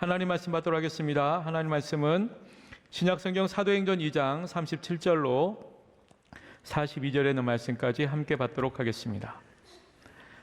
하나님 말씀 받도록 하겠습니다. 하나님 말씀은 신약성경 사도행전 2장 37절로 42절에 있는 말씀까지 함께 받도록 하겠습니다.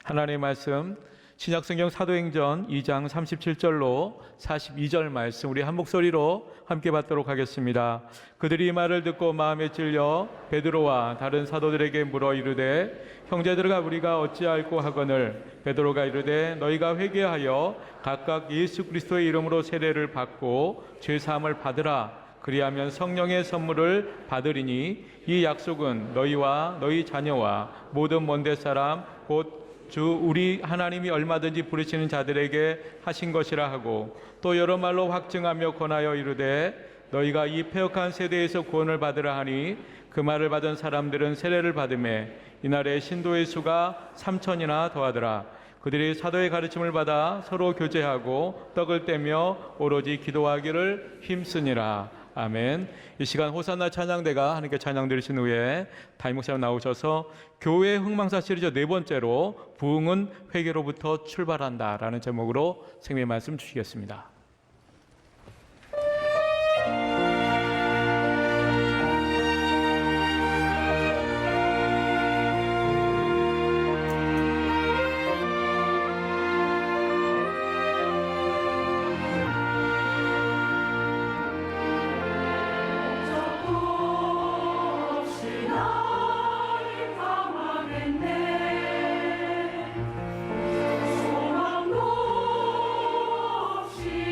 하나님의 말씀 신약성경 사도행전 2장 37절로 42절 말씀 우리 한 목소리로 함께 받도록 하겠습니다. 그들이 이 말을 듣고 마음에 찔려 베드로와 다른 사도들에게 물어 이르되 형제들아 우리가 어찌할꼬 하거늘 베드로가 이르되 너희가 회개하여 각각 예수 그리스도의 이름으로 세례를 받고 죄 사함을 받으라. 그리하면 성령의 선물을 받으리니 이 약속은 너희와 너희 자녀와 모든 먼데 사람 곧 주 우리 하나님이 얼마든지 부르시는 자들에게 하신 것이라 하고 또 여러 말로 확증하며 권하여 이르되 너희가 이 패역한 세대에서 구원을 받으라 하니 그 말을 받은 사람들은 세례를 받으매 이날에 신도의 수가 3,000이나 더하더라. 그들이 사도의 가르침을 받아 서로 교제하고 떡을 떼며 오로지 기도하기를 힘쓰니라. 아멘. 이 시간 호산나 찬양대가 하나님께 찬양 드리신 후에 담임 목사님 나오셔서 교회 흥망사 시리즈 네 번째로 부흥은 회개로부터 출발한다 라는 제목으로 생명의 말씀 주시겠습니다. 소망도 없이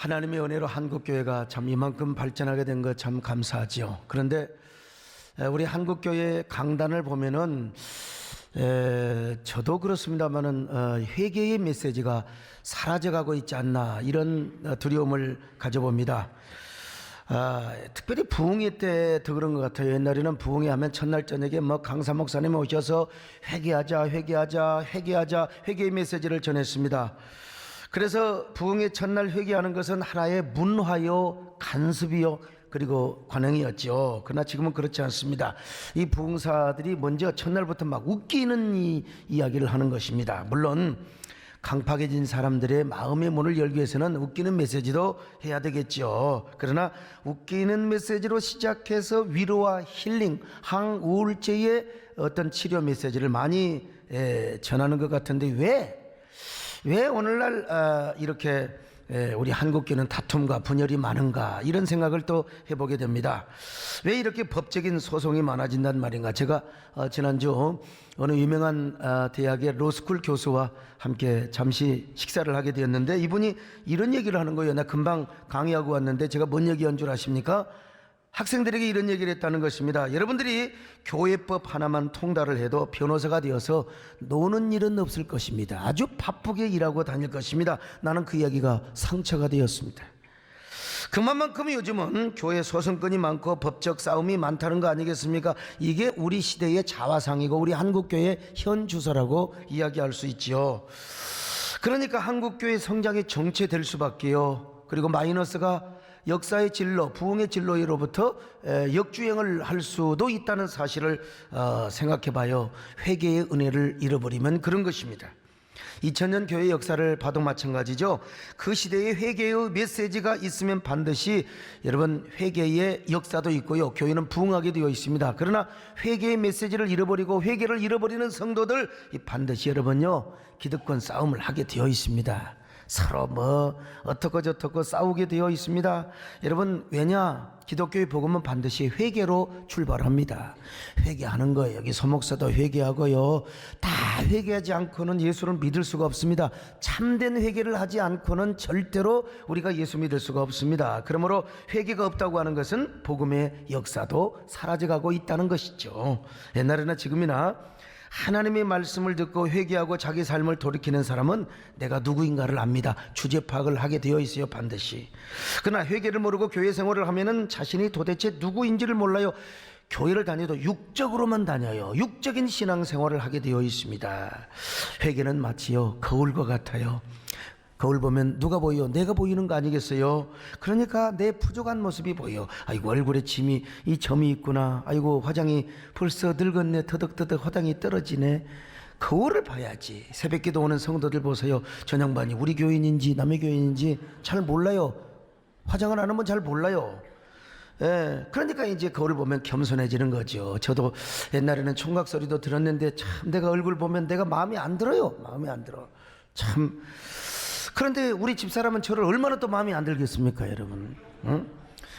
하나님의 은혜로 한국교회가 참 이만큼 발전하게 된 것 참 감사하지요. 그런데 우리 한국교회 강단을 보면은 저도 그렇습니다만은 회개의 메시지가 사라져가고 있지 않나 이런 두려움을 가져봅니다. 특별히 부흥회 때 더 그런 것 같아요. 옛날에는 부흥회 하면 첫날 저녁에 강사 목사님이 오셔서 회개하자 회개의 메시지를 전했습니다. 그래서 부흥회 첫날 회개하는 것은 하나의 문화요, 간습이요, 그리고 관행이었죠. 그러나 지금은 그렇지 않습니다. 이 부흥사들이 먼저 첫날부터 막 웃기는 이야기를 하는 것입니다. 물론 강팍해진 사람들의 마음의 문을 열기 위해서는 웃기는 메시지도 해야 되겠죠. 그러나 웃기는 메시지로 시작해서 위로와 힐링, 항우울제의 어떤 치료 메시지를 많이 전하는 것 같은데 왜 오늘날 이렇게 우리 한국교회는 다툼과 분열이 많은가 이런 생각을 또 해보게 됩니다. 왜 이렇게 법적인 소송이 많아진단 말인가. 제가 지난주 어느 유명한 대학의 로스쿨 교수와 함께 잠시 식사를 하게 되었는데 이분이 이런 얘기를 하는 거예요. 나 금방 강의하고 왔는데 제가 뭔 얘기한 줄 아십니까? 학생들에게 이런 얘기를 했다는 것입니다. 여러분들이 교회법 하나만 통달을 해도 변호사가 되어서 노는 일은 없을 것입니다. 아주 바쁘게 일하고 다닐 것입니다. 나는 그 이야기가 상처가 되었습니다. 그만큼 요즘은 교회 소송건이 많고 법적 싸움이 많다는 거 아니겠습니까? 이게 우리 시대의 자화상이고 우리 한국교회의 현 주소라고 이야기할 수 있지요. 그러니까 한국교회 성장이 정체될 수밖에요. 그리고 마이너스가 역사의 진로, 부흥의 진로로부터 역주행을 할 수도 있다는 사실을 생각해 봐요. 회개의 은혜를 잃어버리면 그런 것입니다. 2000년 교회 역사를 봐도 마찬가지죠. 그 시대에 회개의 메시지가 있으면 반드시 여러분 회개의 역사도 있고요. 교회는 부흥하게 되어 있습니다. 그러나 회개의 메시지를 잃어버리고 회개를 잃어버리는 성도들 반드시 여러분요 기득권 싸움을 하게 되어 있습니다. 서로 어떻고 저떻고 싸우게 되어 있습니다. 여러분 왜냐? 기독교의 복음은 반드시 회개로 출발합니다. 회개하는 거예요. 여기 소목사도 회개하고요. 다 회개하지 않고는 예수를 믿을 수가 없습니다. 참된 회개를 하지 않고는 절대로 우리가 예수 믿을 수가 없습니다. 그러므로 회개가 없다고 하는 것은 복음의 역사도 사라져가고 있다는 것이죠. 옛날이나 지금이나 하나님의 말씀을 듣고 회개하고 자기 삶을 돌이키는 사람은 내가 누구인가를 압니다. 주제 파악을 하게 되어 있어요. 반드시. 그러나 회개를 모르고 교회 생활을 하면은 자신이 도대체 누구인지를 몰라요. 교회를 다녀도 육적으로만 다녀요. 육적인 신앙생활을 하게 되어 있습니다. 회개는 마치요 거울과 같아요. 거울 보면 누가 보여? 내가 보이는 거 아니겠어요? 그러니까 내 부족한 모습이 보여. 아이고 얼굴에 이 점이 있구나. 아이고 화장이 벌써 늙었네. 터덕터덕 화장이 떨어지네. 거울을 봐야지. 새벽기도 오는 성도들 보세요. 전양반이 우리 교인인지 남의 교인인지 잘 몰라요. 화장을 안 하면 잘 몰라요. 그러니까 이제 거울을 보면 겸손해지는 거죠. 저도 옛날에는 총각 소리도 들었는데 참 내가 얼굴 보면 내가 마음에 안 들어요. 마음에 안 들어. 참. 그런데 우리 집사람은 저를 얼마나 또 마음에 안 들겠습니까, 여러분? 응?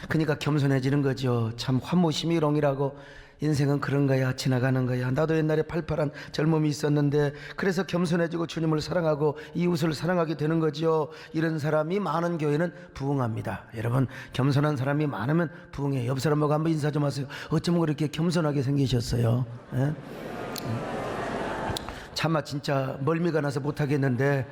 그러니까 겸손해지는 거죠. 참 환무심이롱이라고 인생은 그런 거야, 지나가는 거야. 나도 옛날에 팔팔한 젊음이 있었는데 그래서 겸손해지고 주님을 사랑하고 이웃을 사랑하게 되는 거죠. 이런 사람이 많은 교회는 부흥합니다. 여러분 겸손한 사람이 많으면 부흥해요. 옆 사람하고 한번 인사 좀 하세요. 어쩌면 그렇게 겸손하게 생기셨어요? 예? 차마 진짜 멀미가 나서 못하겠는데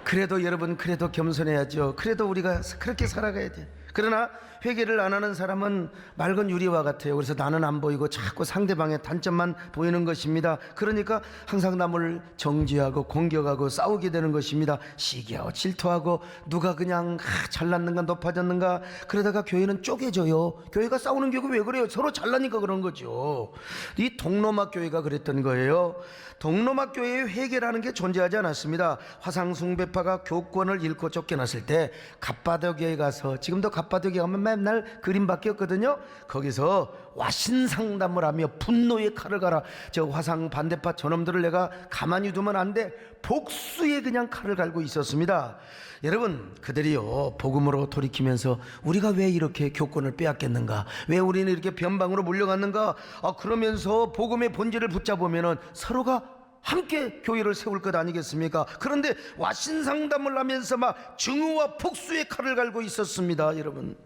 그래도 여러분 그래도 겸손해야죠. 그래도 우리가 그렇게 살아가야 돼. 그러나 회개를 안 하는 사람은 맑은 유리와 같아요. 그래서 나는 안 보이고 자꾸 상대방의 단점만 보이는 것입니다. 그러니까 항상 남을 정죄하고 공격하고 싸우게 되는 것입니다. 시기하고 질투하고 누가 그냥 잘났는가 높아졌는가 그러다가 교회는 쪼개져요. 교회가 싸우는 교회가 왜 그래요? 서로 잘나니까 그런 거죠. 이 동로마 교회가 그랬던 거예요. 동로마 교회에 회개라는 게 존재하지 않았습니다. 화상숭배파가 교권을 잃고 쫓겨났을 때 갑바도교에 가서, 지금도 갑바도교에 가면 맨날 그림 바뀌었거든요. 거기서 와신상담을 하며 분노의 칼을 갈아, 저 화상 반대파 저놈들을 내가 가만히 두면 안 돼, 복수에 그냥 칼을 갈고 있었습니다. 여러분 그들이요 복음으로 돌이키면서 우리가 왜 이렇게 교권을 빼앗겼는가, 왜 우리는 이렇게 변방으로 물려갔는가, 그러면서 복음의 본질을 붙잡으면 서로가 함께 교회를 세울 것 아니겠습니까? 그런데 와신상담을 하면서 막 증오와 복수의 칼을 갈고 있었습니다. 여러분,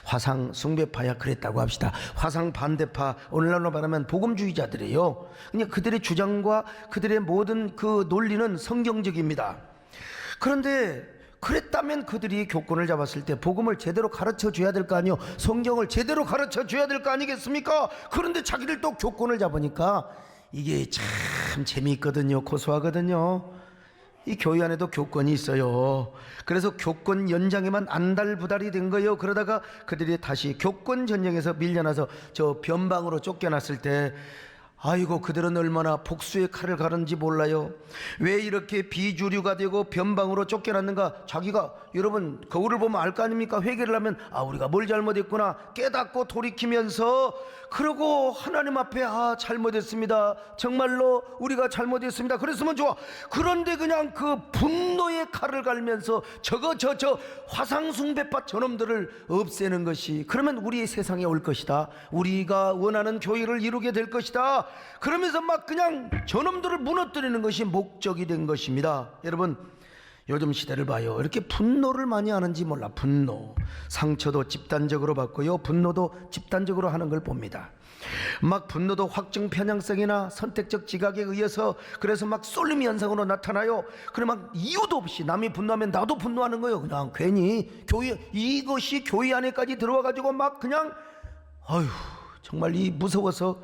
화상 숭배파야 그랬다고 합시다. 화상 반대파, 오늘날로 말하면 복음주의자들이에요. 그냥 그들의 주장과 그들의 모든 그 논리는 성경적입니다. 그런데 그랬다면 그들이 교권을 잡았을 때 복음을 제대로 가르쳐 줘야 될 거 아니요, 성경을 제대로 가르쳐 줘야 될 거 아니겠습니까? 그런데 자기들 또 교권을 잡으니까 이게 참 재미있거든요. 고소하거든요. 이 교회 안에도 교권이 있어요. 그래서 교권 연장에만 안달부달이 된 거예요. 그러다가 그들이 다시 교권 전쟁에서 밀려나서 저 변방으로 쫓겨났을 때, 아이고, 그들은 얼마나 복수의 칼을 가는지 몰라요. 왜 이렇게 비주류가 되고 변방으로 쫓겨났는가? 자기가, 여러분, 거울을 보면 알 거 아닙니까? 회개를 하면 우리가 뭘 잘못했구나 깨닫고 돌이키면서, 그러고 하나님 앞에 잘못했습니다, 정말로 우리가 잘못했습니다, 그랬으면 좋아. 그런데 그냥 그 분노의 칼을 갈면서 저 화상숭배파 저놈들을 없애는 것이, 그러면 우리의 세상에 올 것이다, 우리가 원하는 교회를 이루게 될 것이다, 그러면서 막 그냥 저놈들을 무너뜨리는 것이 목적이 된 것입니다. 여러분, 요즘 시대를 봐요. 이렇게 분노를 많이 하는지 몰라. 분노, 상처도 집단적으로 받고요, 분노도 집단적으로 하는 걸 봅니다. 막 분노도 확증 편향성이나 선택적 지각에 의해서 그래서 막 쏠림 현상으로 나타나요. 그래 막 이유도 없이 남이 분노하면 나도 분노하는 거예요. 그냥 괜히 교회, 이것이 교회 안에까지 들어와 가지고 막 그냥 정말 이 무서워서.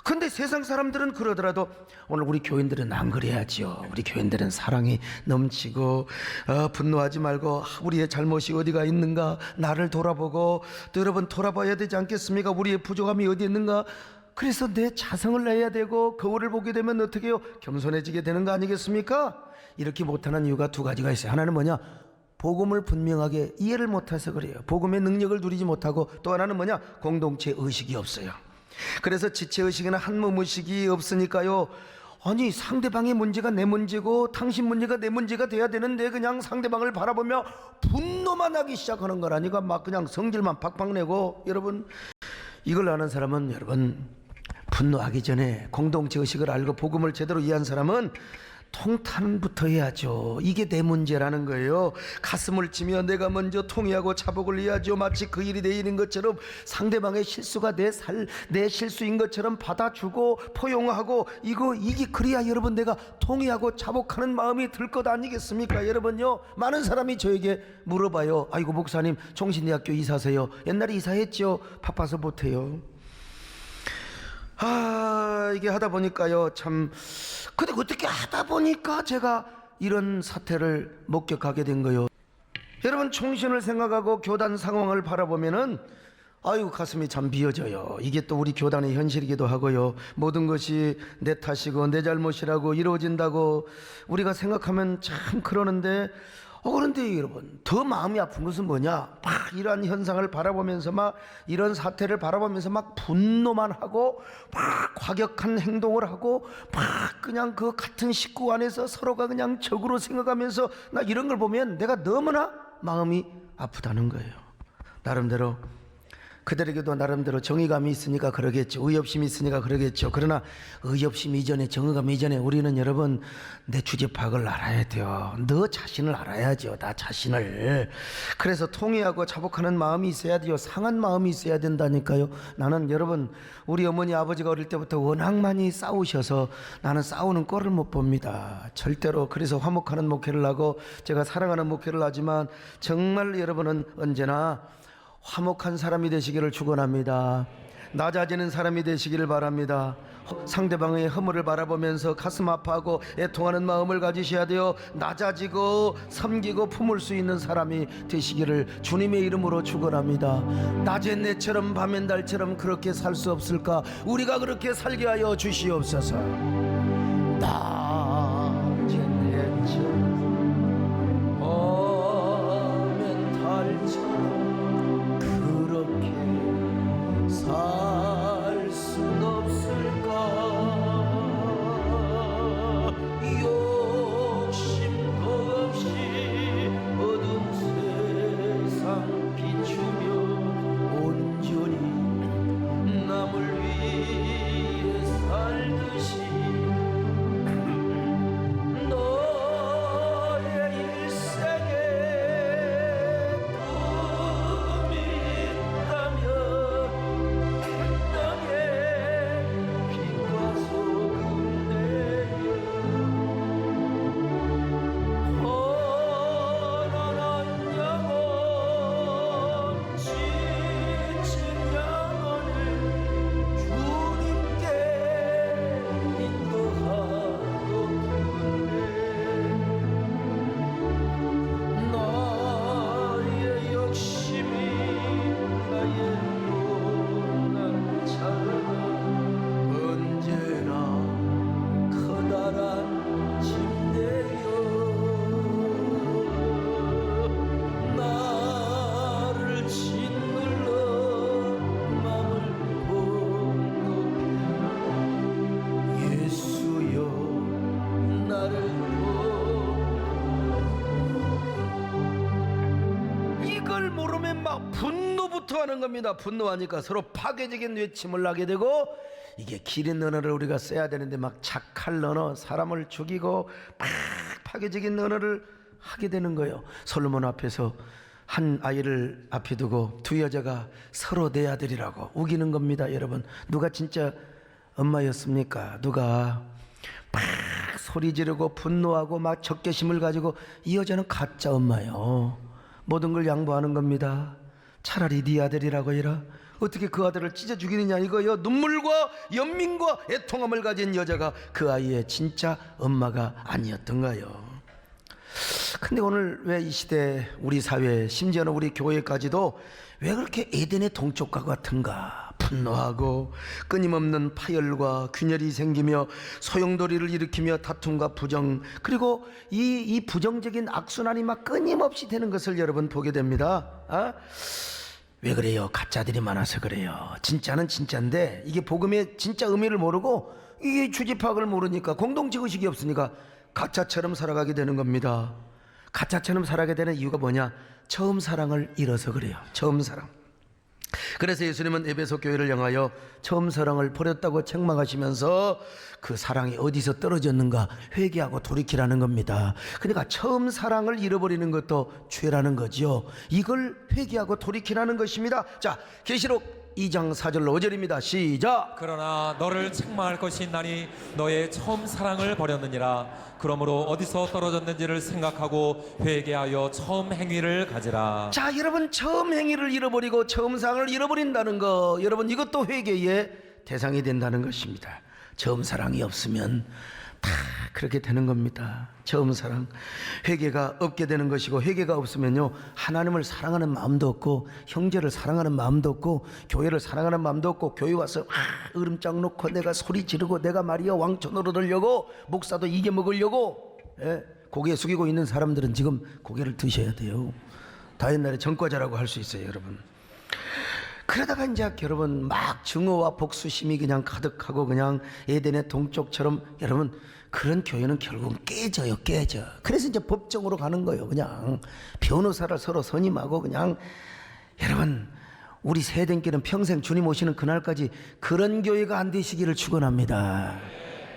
근데 세상 사람들은 그러더라도 오늘 우리 교인들은 안 그래야지요. 우리 교인들은 사랑이 넘치고 분노하지 말고 우리의 잘못이 어디가 있는가 나를 돌아보고, 또 여러분 돌아봐야 되지 않겠습니까? 우리의 부족함이 어디 있는가. 그래서 내 자성을 내야 되고, 거울을 보게 되면 어떻게 해요? 겸손해지게 되는 거 아니겠습니까? 이렇게 못하는 이유가 두 가지가 있어요. 하나는 뭐냐? 복음을 분명하게 이해를 못해서 그래요. 복음의 능력을 누리지 못하고, 또 하나는 뭐냐? 공동체 의식이 없어요. 그래서 지체의식이나 한몸의식이 없으니까요, 아니 상대방의 문제가 내 문제고 당신 문제가 내 문제가 돼야 되는데 그냥 상대방을 바라보며 분노만 하기 시작하는 거라니까, 막 그냥 성질만 팍팍 내고. 여러분, 이걸 아는 사람은, 여러분, 분노하기 전에 공동체 의식을 알고 복음을 제대로 이해한 사람은 통탄부터 해야죠. 이게 내 문제라는 거예요. 가슴을 치며 내가 먼저 통회하고 자복을 해야죠. 마치 그 일이 내 일인 것처럼, 상대방의 실수가 내 실수인 것처럼 받아주고 포용하고, 이게 그래야 여러분 내가 통회하고 자복하는 마음이 들 것 아니겠습니까? 여러분요, 많은 사람이 저에게 물어봐요. 아이고 목사님, 종신대학교 이사세요? 옛날에 이사했죠. 바빠서 못해요. 이게 하다 보니까요, 참. 근데 어떻게 하다 보니까 제가 이런 사태를 목격하게 된 거예요. 여러분, 총신을 생각하고 교단 상황을 바라보면은 가슴이 참 비어져요. 이게 또 우리 교단의 현실이기도 하고요. 모든 것이 내 탓이고 내 잘못이라고 이루어진다고 우리가 생각하면 참 그러는데, 그런데 여러분, 더 마음이 아픈 것은 뭐냐? 막 이러한 현상을 바라보면서, 막 이런 사태를 바라보면서 막 분노만 하고, 막 과격한 행동을 하고, 막 그냥 그 같은 식구 안에서 서로가 그냥 적으로 생각하면서, 나 이런 걸 보면 내가 너무나 마음이 아프다는 거예요. 나름대로 그들에게도 나름대로 정의감이 있으니까 그러겠죠. 의협심이 있으니까 그러겠죠. 그러나 의협심 이전에, 정의감 이전에 우리는, 여러분, 내 주제 파악을 알아야 돼요. 너 자신을 알아야죠. 나 자신을. 그래서 통회하고 자복하는 마음이 있어야 돼요. 상한 마음이 있어야 된다니까요. 나는, 여러분, 우리 어머니 아버지가 어릴 때부터 워낙 많이 싸우셔서 나는 싸우는 꼴을 못 봅니다. 절대로. 그래서 화목하는 목회를 하고 제가 사랑하는 목회를 하지만, 정말 여러분은 언제나 화목한 사람이 되시기를 축원합니다. 낮아지는 사람이 되시기를 바랍니다. 상대방의 허물을 바라보면서 가슴 아파하고 애통하는 마음을 가지셔야 돼요. 낮아지고 섬기고 품을 수 있는 사람이 되시기를 주님의 이름으로 축원합니다. 낮엔 내처럼 밤엔 달처럼 그렇게 살 수 없을까? 우리가 그렇게 살게 하여 주시옵소서. 낮엔 내처럼 밤엔 달처럼 살 순 없을까? 욕심도 없이 어두운 세상 비추며 온전히 남을 위해 살듯이 분노부터 하는 겁니다. 분노하니까 서로 파괴적인 외침을 하게 되고, 이게 길 있는 언어를 우리가 써야 되는데 막 착할 언어, 사람을 죽이고 막 파괴적인 언어를 하게 되는 거예요. 솔로몬 앞에서 한 아이를 앞에 두고 두 여자가 서로 내 아들이라고 우기는 겁니다. 여러분, 누가 진짜 엄마였습니까? 누가 막 소리 지르고 분노하고 막 적개심을 가지고, 이 여자는 가짜 엄마예요. 모든 걸 양보하는 겁니다. 차라리 네 아들이라고 해라. 어떻게 그 아들을 찢어 죽이느냐 이거요. 눈물과 연민과 애통함을 가진 여자가 그 아이의 진짜 엄마가 아니었던가요? 근데 오늘 왜 이 시대 우리 사회, 심지어는 우리 교회까지도 왜 그렇게 에덴의 동쪽과 같은가? 분노하고 끊임없는 파열과 균열이 생기며 소용돌이를 일으키며 다툼과 부정, 그리고 이 부정적인 악순환이 막 끊임없이 되는 것을 여러분 보게 됩니다. 왜 그래요? 가짜들이 많아서 그래요. 진짜는 진짜인데 이게 복음의 진짜 의미를 모르고, 이게 주지 파악을 모르니까, 공동체의식이 없으니까 가짜처럼 살아가게 되는 겁니다. 가짜처럼 살아가게 되는 이유가 뭐냐? 처음 사랑을 잃어서 그래요. 처음 사랑. 그래서 예수님은 에베소 교회를 향하여 처음 사랑을 버렸다고 책망하시면서 그 사랑이 어디서 떨어졌는가 회개하고 돌이키라는 겁니다. 그러니까 처음 사랑을 잃어버리는 것도 죄라는 거죠. 이걸 회개하고 돌이키라는 것입니다. 자, 계시록 2장 4절로 5절입니다. 시작. 그러나 너를 책망할 것이 있나니 너의 처음 사랑을 버렸느니라. 그러므로 어디서 떨어졌는지를 생각하고 회개하여 처음 행위를 가지라. 자, 여러분, 처음 행위를 잃어버리고 처음 사랑을 잃어버린다는 거, 여러분, 이것도 회개의 대상이 된다는 것입니다. 처음 사랑이 없으면 다 그렇게 되는 겁니다. 처음 사랑, 회개가 없게 되는 것이고, 회개가 없으면요, 하나님을 사랑하는 마음도 없고, 형제를 사랑하는 마음도 없고, 교회를 사랑하는 마음도 없고, 교회 와서 으름장 놓고 내가 소리 지르고 내가 말이야 왕초 노릇하려고, 목사도 이겨먹으려고 고개 숙이고 있는 사람들은 지금 고개를 드셔야 돼요. 다 옛날에 전과자라고 할 수 있어요, 여러분. 그러다가 이제 여러분 막 증오와 복수심이 그냥 가득하고 그냥 에덴의 동쪽처럼, 여러분 그런 교회는 결국은 깨져요. 깨져. 그래서 이제 법정으로 가는 거예요. 그냥 변호사를 서로 선임하고, 그냥 여러분 우리 세대끼는 평생 주님 오시는 그날까지 그런 교회가 안 되시기를 축원합니다.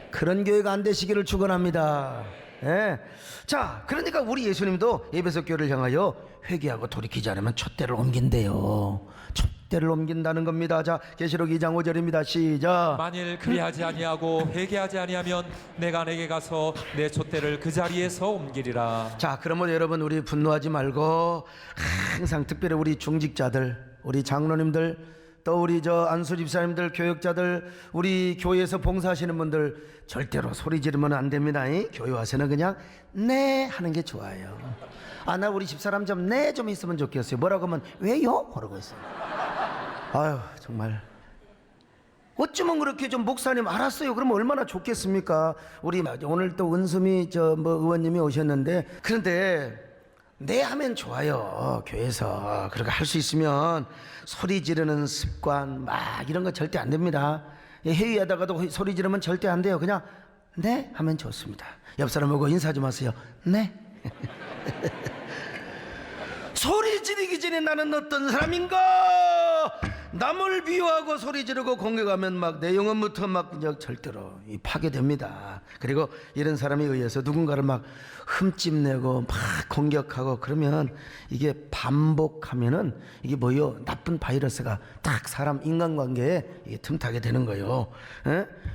그런 교회가 안 되시기를 축원합니다. 예. 자, 그러니까 우리 예수님도 에베소 교회를 향하여 회개하고 돌이키지 않으면 촛대를 옮긴대요. 촛대를 옮긴다는 겁니다. 자, 계시록 2장 5절입니다. 시작. 만일 그리하지 아니하고 회개하지 아니하면 내가 내게 가서 내 촛대를 그 자리에서 옮기리라. 자, 그러면 여러분 우리 분노하지 말고, 항상 특별히 우리 중직자들, 우리 장로님들, 또 우리 안수 집사님들, 교역자들, 우리 교회에서 봉사하시는 분들, 절대로 소리 지르면 안 됩니다. 교회 와서는 그냥 네 하는 게 좋아요. 나 우리 집사람 좀 네 좀 있으면 좋겠어요. 뭐라고 하면 왜요? 그러고 있어요. 아유, 정말 어쩌면 그렇게 좀 목사님 알았어요 그러면 얼마나 좋겠습니까? 우리 오늘 또 은수미 의원님이 오셨는데, 그런데 네 하면 좋아요. 교회에서 그렇게 할 수 있으면 소리 지르는 습관 막 이런 거 절대 안 됩니다. 회의하다가도 소리 지르면 절대 안 돼요. 그냥 네 하면 좋습니다. 옆 사람 보고 인사 좀 하세요. 네. 소리 지르기 전에 나는 어떤 사람인가? 남을 비유하고 소리 지르고 공격하면 막 내 영혼부터 막 절대로 파괴됩니다. 그리고 이런 사람에 의해서 누군가를 막 흠집내고 막 공격하고 그러면 이게 반복하면은 이게 뭐요? 나쁜 바이러스가 딱 사람 인간관계에 이게 틈타게 되는 거예요.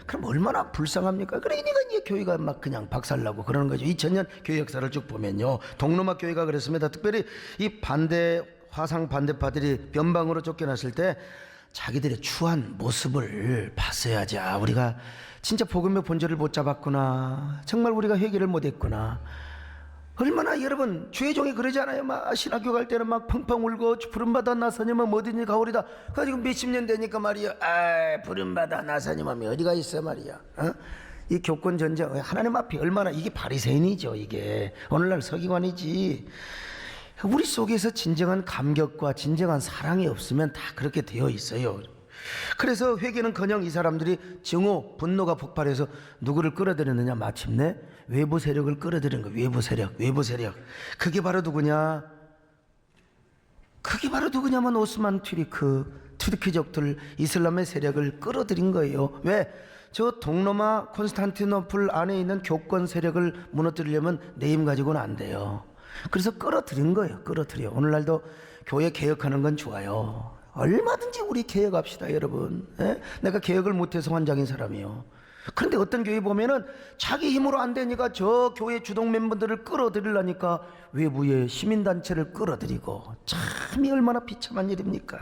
그럼 얼마나 불쌍합니까? 그러니까 이제 교회가 막 그냥 박살나고 그러는 거죠. 2000년 교회 역사를 쭉 보면요, 동로마 교회가 그랬습니다. 특별히 이 화상 반대파들이 변방으로 쫓겨났을 때 자기들의 추한 모습을 봤어야지, 우리가 진짜 복음의 본질을 못 잡았구나, 정말 우리가 회개를 못했구나. 얼마나 여러분 주의종이 그러지 않아요? 막 신학교 갈 때는 막 펑펑 울고 부름받아 나사님은 어디니 가오리다. 가지고 몇십 년 되니까 말이야, 부름받아 나사님은 어디가 있어 말이야. 이 교권 전쟁, 하나님 앞에 얼마나, 이게 바리새인이죠. 이게 오늘날 서기관이지. 우리 속에서 진정한 감격과 진정한 사랑이 없으면 다 그렇게 되어 있어요. 그래서 회개는커녕 이 사람들이 증오, 분노가 폭발해서 누구를 끌어들였느냐? 마침내 외부 세력을 끌어들이는 거예요. 외부 세력. 그게 바로 누구냐? 그게 바로 누구냐면 오스만 튀르키족들 이슬람의 세력을 끌어들인 거예요. 왜? 저 동로마 콘스탄티노플 안에 있는 교권 세력을 무너뜨리려면 내 힘 가지고는 안 돼요. 그래서 끌어들인 거예요. 끌어들여. 오늘날도 교회 개혁하는 건 좋아요. 얼마든지 우리 개혁합시다, 여러분. 예? 내가 개혁을 못해서 환장인 사람이요. 그런데 어떤 교회 보면은 자기 힘으로 안 되니까 저 교회 주동 멤버들을 끌어들이려니까 외부의 시민단체를 끌어들이고, 참이 얼마나 비참한 일입니까?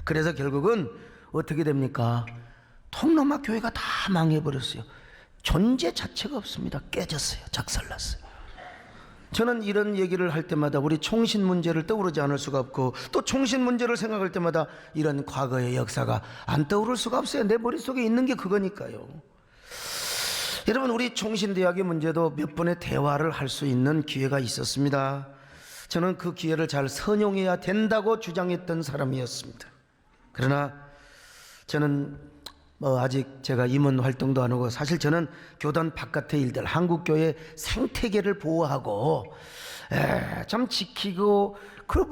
그래서 결국은 어떻게 됩니까? 통로마 교회가 다 망해버렸어요. 존재 자체가 없습니다. 깨졌어요. 작살났어요. 저는 이런 얘기를 할 때마다 우리 총신 문제를 떠오르지 않을 수가 없고, 또 총신 문제를 생각할 때마다 이런 과거의 역사가 안 떠오를 수가 없어요. 내 머릿속에 있는 게 그거니까요. 여러분, 우리 총신대학의 문제도 몇 번의 대화를 할 수 있는 기회가 있었습니다. 저는 그 기회를 잘 선용해야 된다고 주장했던 사람이었습니다. 그러나 저는 아직 제가 임원 활동도 안 하고, 사실 저는 교단 바깥의 일들, 한국교회 생태계를 보호하고 참 지키고,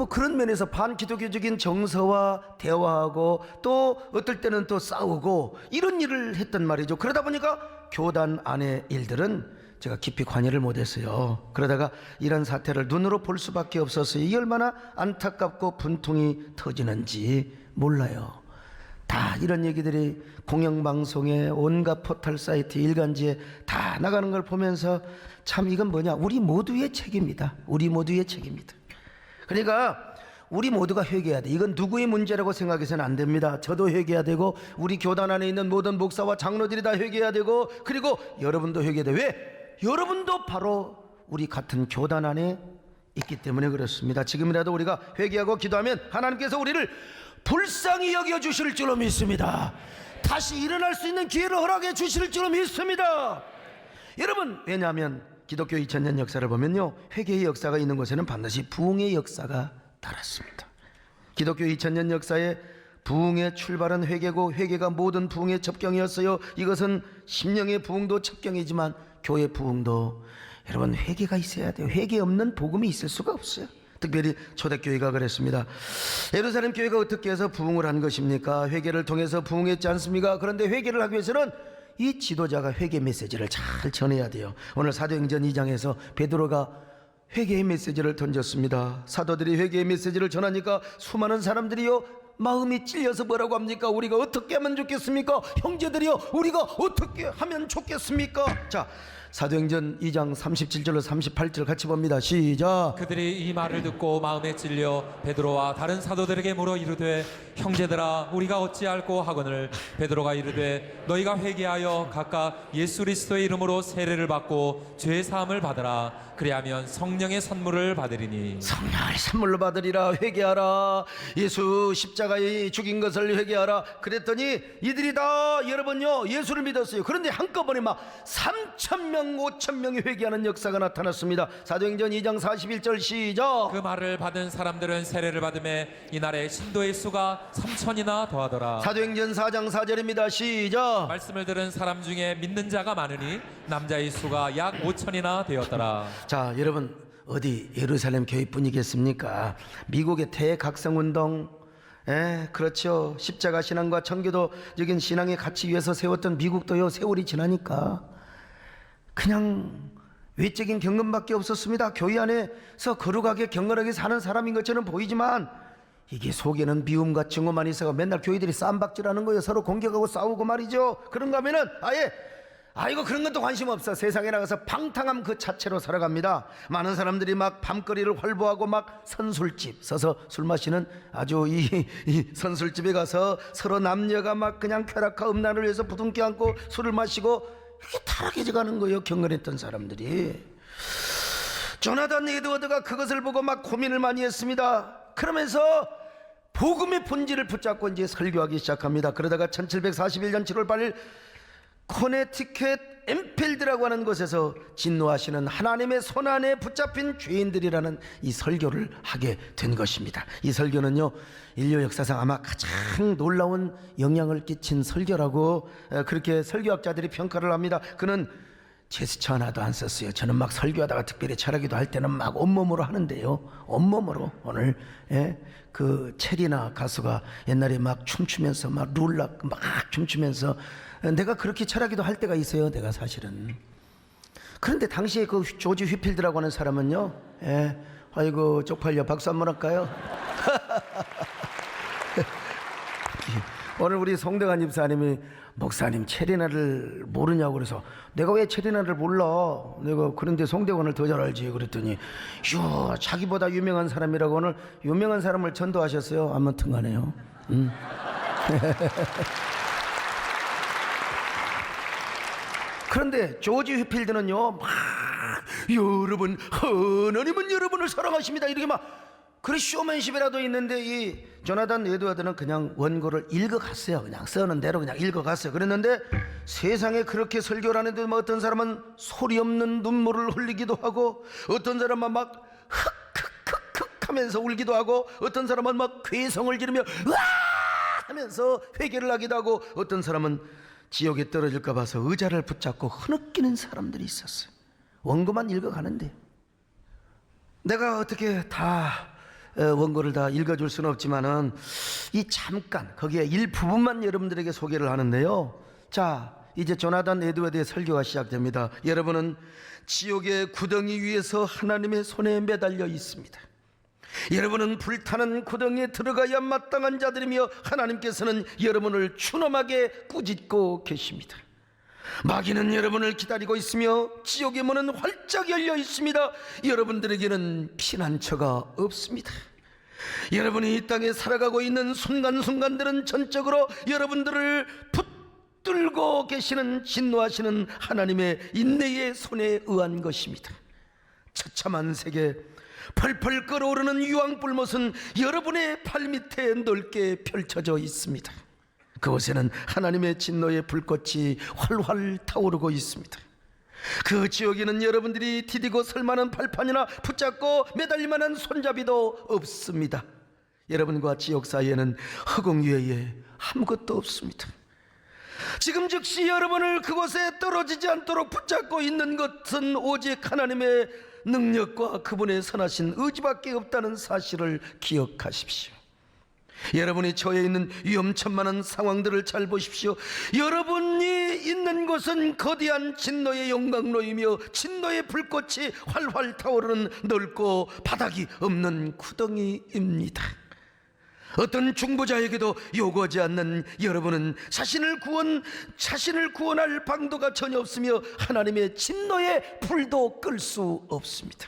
그런 면에서 반기독교적인 정서와 대화하고, 또 어떨 때는 또 싸우고, 이런 일을 했단 말이죠. 그러다 보니까 교단 안의 일들은 제가 깊이 관여를 못했어요. 그러다가 이런 사태를 눈으로 볼 수밖에 없었어요. 이게 얼마나 안타깝고 분통이 터지는지 몰라요. 다 이런 얘기들이 공영방송에, 온갖 포털 사이트, 일간지에 다 나가는 걸 보면서 참 이건 뭐냐, 우리 모두의 책임이다. 우리 모두의 책임이다. 그러니까 우리 모두가 회개해야 돼. 이건 누구의 문제라고 생각해서는 안 됩니다. 저도 회개해야 되고, 우리 교단 안에 있는 모든 목사와 장로들이 다 회개해야 되고, 그리고 여러분도 회개해야 돼. 왜? 여러분도 바로 우리 같은 교단 안에 있기 때문에 그렇습니다. 지금이라도 우리가 회개하고 기도하면 하나님께서 우리를 불쌍히 여겨주실 줄로 믿습니다. 다시 일어날 수 있는 기회를 허락해 주실 줄로 믿습니다. 여러분, 왜냐하면 기독교 2000년 역사를 보면요, 회개의 역사가 있는 곳에는 반드시 부흥의 역사가 따랐습니다. 기독교 2000년 역사에 부흥의 출발은 회개고, 회개가 모든 부흥의 첩경이었어요. 이것은 심령의 부흥도 첩경이지만 교회 부흥도, 여러분, 회개가 있어야 돼요. 회개 없는 복음이 있을 수가 없어요. 특별히 초대교회가 그랬습니다. 예루살렘 교회가 어떻게 해서 부흥을 한 것입니까? 회개를 통해서 부흥했지 않습니까? 그런데 회개를 하기 위해서는 이 지도자가 회개 메시지를 잘 전해야 돼요. 오늘 사도행전 2장에서 베드로가 회개의 메시지를 던졌습니다. 사도들이 회개의 메시지를 전하니까 수많은 사람들이요, 마음이 찔려서 뭐라고 합니까? 우리가 어떻게 하면 좋겠습니까? 형제들이요, 우리가 어떻게 하면 좋겠습니까? 자, 사도행전 2장 37절로 38절 같이 봅니다. 시작. 그들이 이 말을 듣고 마음에 찔려 베드로와 다른 사도들에게 물어 이르되, 형제들아, 우리가 어찌할꼬 하거늘, 베드로가 이르되, 너희가 회개하여 각각 예수 그리스도의 이름으로 세례를 받고 죄 사함을 받으라. 그리하면 성령의 선물을 받으리니. 성령을 선물로 받으리라. 회개하라. 예수 십자가에 죽인 것을 회개하라. 그랬더니 이들이 다, 여러분요, 예수를 믿었어요. 그런데 한꺼번에 막 3,000명 5,000명이 회개하는 역사가 나타났습니다. 사도행전 2장 41절 시작. 그 말을 받은 사람들은 세례를 받음에 이날에 신도의 수가 3,000이나 더하더라. 사도행전 4장 4절입니다. 시작. 말씀을 들은 사람 중에 믿는 자가 많으니 남자의 수가 약 5,000이나 되었더라. 자, 여러분, 어디 예루살렘 교회뿐이겠습니까? 미국의 대각성운동, 그렇죠. 십자가 신앙과 청교도적인 신앙의 가치 위에서 세웠던 미국도요, 세월이 지나니까 그냥 외적인 경건밖에 없었습니다. 교회 안에서 거룩하게 경건하게 사는 사람인 것처럼 보이지만 이게 속에는 미움과 증오만 있어가 맨날 교회들이 쌈박질하는 거예요. 서로 공격하고 싸우고 말이죠. 그런가 하면은 아예 아이고 그런 것도 관심 없어. 세상에 나가서 방탕함 그 자체로 살아갑니다. 많은 사람들이 막 밤거리를 활보하고 막 선술집 서서 술 마시는, 아주 이 선술집에 가서 서로 남녀가 막 그냥 쾌락과 음란을 위해서 부둥켜 안고 술을 마시고 이렇게 타락해져 가는 거예요. 경건했던 사람들이. 조나단 에드워드가 그것을 보고 막 고민을 많이 했습니다. 그러면서 복음의 본질을 붙잡고 이제 설교하기 시작합니다. 그러다가 1741년 7월 8일 코네티켓 엠필드라고 하는 곳에서 진노하시는 하나님의 손안에 붙잡힌 죄인들이라는 이 설교를 하게 된 것입니다. 이 설교는요, 인류 역사상 아마 가장 놀라운 영향을 끼친 설교라고 그렇게 설교학자들이 평가를 합니다. 그는 제스처 하나도 안 썼어요. 저는 막 설교하다가 특별히 철학기도 할 때는 막 온몸으로 하는데요. 온몸으로 오늘 그 체리나 가수가 옛날에 막 춤추면서 막 룰락 막 춤추면서 내가 그렇게 철학기도 할 때가 있어요. 내가 사실은. 그런데 당시에 그 조지 휘필드라고 하는 사람은요. 아이고 쪽팔려. 박수 한번 할까요? 오늘 우리 송대관 집사님이 목사님 체리나를 모르냐고 그래서 내가 왜 체리나를 몰라? 내가 그런데 송대관을 더 잘 알지. 그랬더니 요 자기보다 유명한 사람이라고 오늘 유명한 사람을 전도하셨어요. 아무튼 간에요. 그런데 조지 휘필드는요 막 여러분 하나님은 여러분을 사랑하십니다 이렇게 막 그래 쇼맨십이라도 있는데 이 조나단 에드워드는 그냥 원고를 읽어갔어요. 그냥 쓰는 대로 그냥 읽어갔어요. 그랬는데 세상에 그렇게 설교를 하는데 뭐 어떤 사람은 소리 없는 눈물을 흘리기도 하고 어떤 사람은 막 흑흑흑흑 하면서 울기도 하고 어떤 사람은 막 괴성을 지르며 으아 하면서 회개를 하기도 하고 어떤 사람은 지옥에 떨어질까 봐서 의자를 붙잡고 흐느끼는 사람들이 있었어요. 원고만 읽어가는데 내가 어떻게 다 원고를 다 읽어줄 수는 없지만은 이 잠깐 거기에 일부분만 여러분들에게 소개를 하는데요. 자, 이제 조나단 에드워드의 설교가 시작됩니다. 여러분은 지옥의 구덩이 위에서 하나님의 손에 매달려 있습니다. 여러분은 불타는 구덩이에 들어가야 마땅한 자들이며 하나님께서는 여러분을 추놈하게 꾸짖고 계십니다. 마귀는 여러분을 기다리고 있으며 지옥의 문은 활짝 열려 있습니다. 여러분들에게는 피난처가 없습니다. 여러분이 이 땅에 살아가고 있는 순간순간들은 전적으로 여러분들을 붙들고 계시는 진노하시는 하나님의 인내의 손에 의한 것입니다. 처참한 세계 펄펄 끓어오르는 유황불못은 여러분의 발밑에 넓게 펼쳐져 있습니다. 그곳에는 하나님의 진노의 불꽃이 활활 타오르고 있습니다. 그 지옥에는 여러분들이 디디고 설만한 발판이나 붙잡고 매달릴 만한 손잡이도 없습니다. 여러분과 지옥 사이에는 허공 위에 아무것도 없습니다. 지금 즉시 여러분을 그곳에 떨어지지 않도록 붙잡고 있는 것은 오직 하나님의 능력과 그분의 선하신 의지밖에 없다는 사실을 기억하십시오. 여러분이 처해 있는 위험천만한 상황들을 잘 보십시오. 여러분이 있는 곳은 거대한 진노의 용광로이며 진노의 불꽃이 활활 타오르는 넓고 바닥이 없는 구덩이입니다. 어떤 중보자에게도 요구하지 않는 여러분은 자신을 구원할 방도가 전혀 없으며 하나님의 진노의 불도 끌 수 없습니다.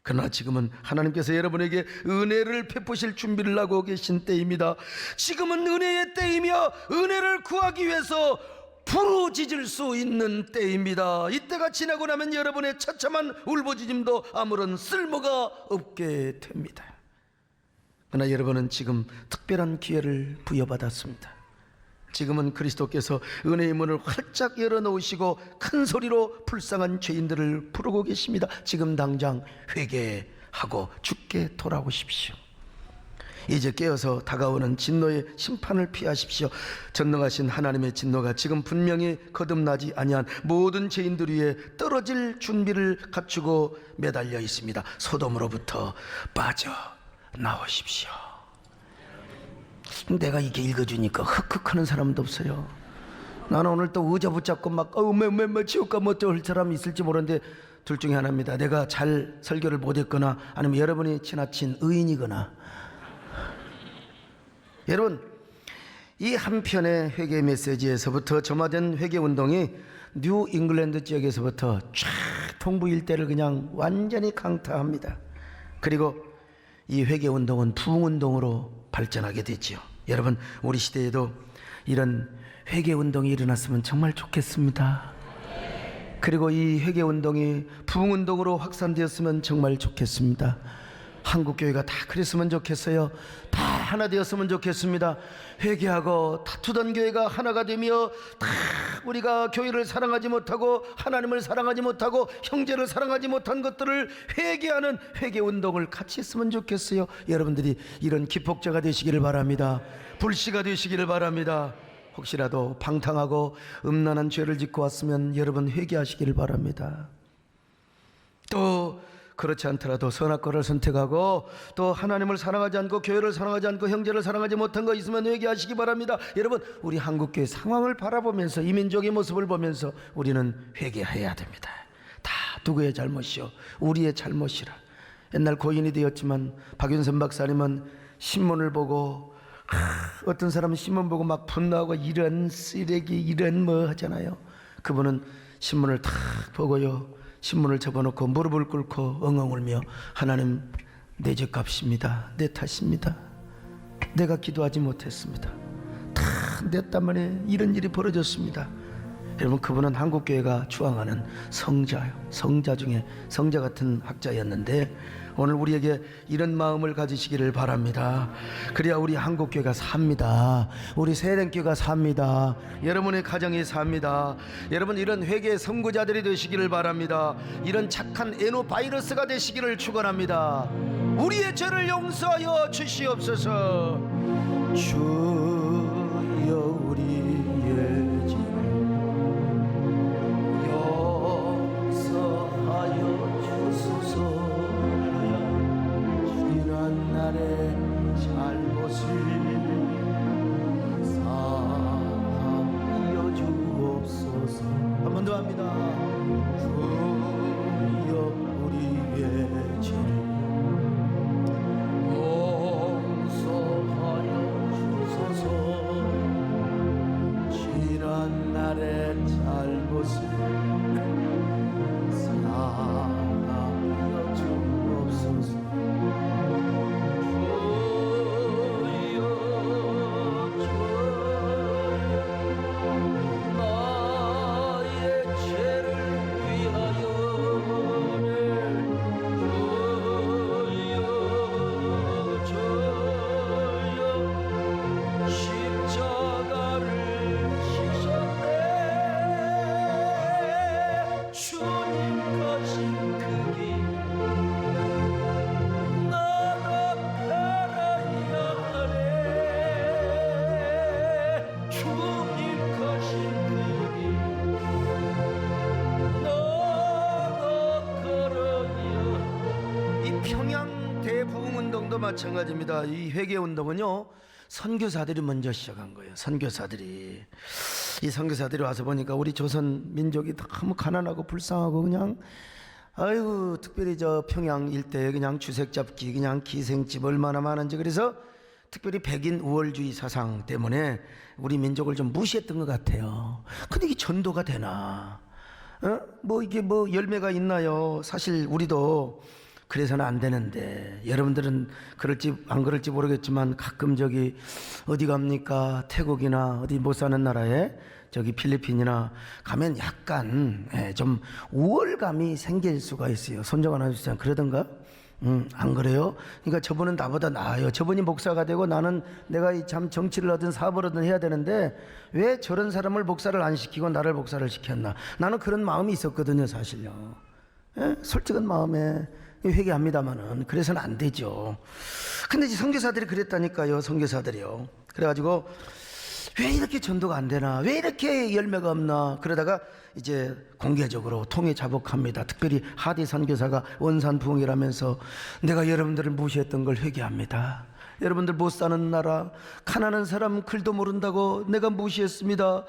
그러나 지금은 하나님께서 여러분에게 은혜를 베푸실 준비를 하고 계신 때입니다. 지금은 은혜의 때이며 은혜를 구하기 위해서 부르짖을 수 있는 때입니다. 이때가 지나고 나면 여러분의 처참한 울부짖음도 아무런 쓸모가 없게 됩니다. 그러나 여러분은 지금 특별한 기회를 부여받았습니다. 지금은 그리스도께서 은혜의 문을 활짝 열어놓으시고 큰 소리로 불쌍한 죄인들을 부르고 계십니다. 지금 당장 회개하고 주께 돌아오십시오. 이제 깨어서 다가오는 진노의 심판을 피하십시오. 전능하신 하나님의 진노가 지금 분명히 거듭나지 아니한 모든 죄인들 위에 떨어질 준비를 갖추고 매달려 있습니다. 소돔으로부터 빠져나오십시오. 내가 이게 읽어주니까 흑흑하는 사람도 없어요. 나는 오늘 또 의자 붙잡고 막 지옥 가면 어쩔 사람이 있을지 모르는데 둘 중에 하나입니다. 내가 잘 설교를 못했거나 아니면 여러분이 지나친 의인이거나. 여러분, 이 한편의 회개 메시지에서부터 점화된 회개 운동이 뉴 잉글랜드 지역에서부터 쫙 동부 일대를 그냥 완전히 강타합니다. 그리고 이 회개 운동은 부흥 운동으로 발전하게 됐지요. 여러분, 우리 시대에도 이런 회개 운동이 일어났으면 정말 좋겠습니다. 그리고 이 회개 운동이 부흥 운동으로 확산되었으면 정말 좋겠습니다. 한국 교회가 다 그랬으면 좋겠어요. 다 하나 되었으면 좋겠습니다. 회개하고 다투던 교회가 하나가 되며 다 우리가 교회를 사랑하지 못하고 하나님을 사랑하지 못하고 형제를 사랑하지 못한 것들을 회개하는 회개 운동을 같이 했으면 좋겠어요. 여러분들이 이런 기폭제가 되시기를 바랍니다. 불씨가 되시기를 바랍니다. 혹시라도 방탕하고 음란한 죄를 짓고 왔으면 여러분 회개하시기를 바랍니다. 또 그렇지 않더라도 선악과를 선택하고 또 하나님을 사랑하지 않고 교회를 사랑하지 않고 형제를 사랑하지 못한 거 있으면 회개하시기 바랍니다. 여러분, 우리 한국교회 상황을 바라보면서 이 민족의 모습을 보면서 우리는 회개해야 됩니다. 다 누구의 잘못이요? 우리의 잘못이라. 옛날 고인이 되었지만 박윤선 박사님은 신문을 보고 어떤 사람은 신문 보고 막 분노하고 이런 쓰레기 이런 뭐 하잖아요. 그분은 신문을 탁 보고요, 신문을 접어놓고 무릎을 꿇고 엉엉 울며 하나님, 내 죄값입니다. 내 탓입니다. 내가 기도하지 못했습니다. 다 내 때문에 이런 일이 벌어졌습니다. 여러분, 그분은 한국교회가 추앙하는 성자요, 성자 중에 성자 같은 학자였는데 오늘 우리에게 이런 마음을 가지시기를 바랍니다. 그래야 우리 한국교회가 삽니다. 우리 세련교회가 삽니다. 여러분의 가정이 삽니다. 여러분, 이런 회개의 선구자들이 되시기를 바랍니다. 이런 착한 에노바이러스가 되시기를 축원합니다. 우리의 죄를 용서하여 주시옵소서. 주여 우리의 죄 용서하여 주소서. 지난 날의 잘못을 사하여 주옵소서. 한 번 더 합니다. 주여 우리의 죄를 용서하여 주소서. 지난 날의 잘못을 사하여 주옵소서. 평양 대부흥운동도 마찬가지입니다. 이 회개운동은요, 선교사들이 먼저 시작한 거예요. 선교사들이. 이 선교사들이 와서 보니까 우리 조선 민족이 너무 가난하고 불쌍하고 그냥 아이고, 특별히 저 평양 일대에 그냥 주색 잡기, 그냥 기생집 얼마나 많은지. 그래서 특별히 백인 우월주의 사상 때문에 우리 민족을 좀 무시했던 것 같아요. 근데 이게 전도가 되나? 뭐 이게 뭐 열매가 있나요? 사실 우리도 그래서는 안 되는데, 여러분들은 그럴지 안 그럴지 모르겠지만 가끔 저기 어디 갑니까? 태국이나 어디 못 사는 나라에 저기 필리핀이나 가면 약간 좀 우월감이 생길 수가 있어요. 손정 하나 주세요. 그러던가? 안 그래요? 그러니까 저분은 나보다 나아요. 저분이 목사가 되고 나는 내가 참 정치를 하든 사업을 하든 해야 되는데 왜 저런 사람을 목사를 안 시키고 나를 목사를 시켰나? 나는 그런 마음이 있었거든요, 사실요. 솔직한 마음에 회개합니다마는 그래서는 안 되죠. 근데 이제 선교사들이 그랬다니까요. 선교사들이요. 그래가지고 왜 이렇게 전도가 안 되나, 왜 이렇게 열매가 없나. 그러다가 이제 공개적으로 통해 자복합니다. 특별히 하디 선교사가 원산 부흥이라면서 내가 여러분들을 무시했던 걸 회개합니다. 여러분들 못 사는 나라, 가난한 사람 글도 모른다고 내가 무시했습니다.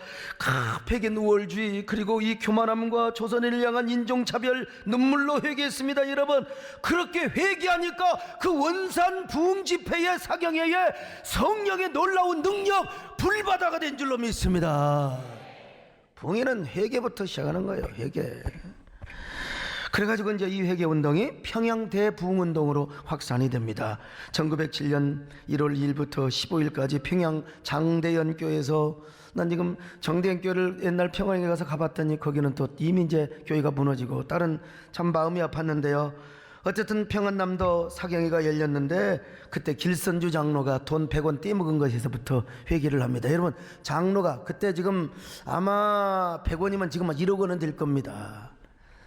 백인 우월주의, 그리고 이 교만함과 조선인을 향한 인종차별 눈물로 회개했습니다. 여러분, 그렇게 회개하니까 그 원산 부흥 집회의 사경회에 성령의 놀라운 능력 불바다가 된 줄로 믿습니다. 부흥회는 회개부터 시작하는 거예요. 회개. 그래가지고 이제 이 회개운동이 평양 대부흥운동으로 확산이 됩니다. 1907년 1월 2일부터 15일까지 평양 장대연 교회에서, 난 지금 정대연 교회를 옛날 평양에 가서 가봤더니 거기는 또 이미 이제 교회가 무너지고 다른, 참 마음이 아팠는데요. 어쨌든 평안남도 사경회가 열렸는데 그때 길선주 장로가 돈 100원 떼먹은 것에서부터 회개를 합니다. 여러분, 장로가 그때 지금 아마 100원이면 지금 1억 원은 될 겁니다.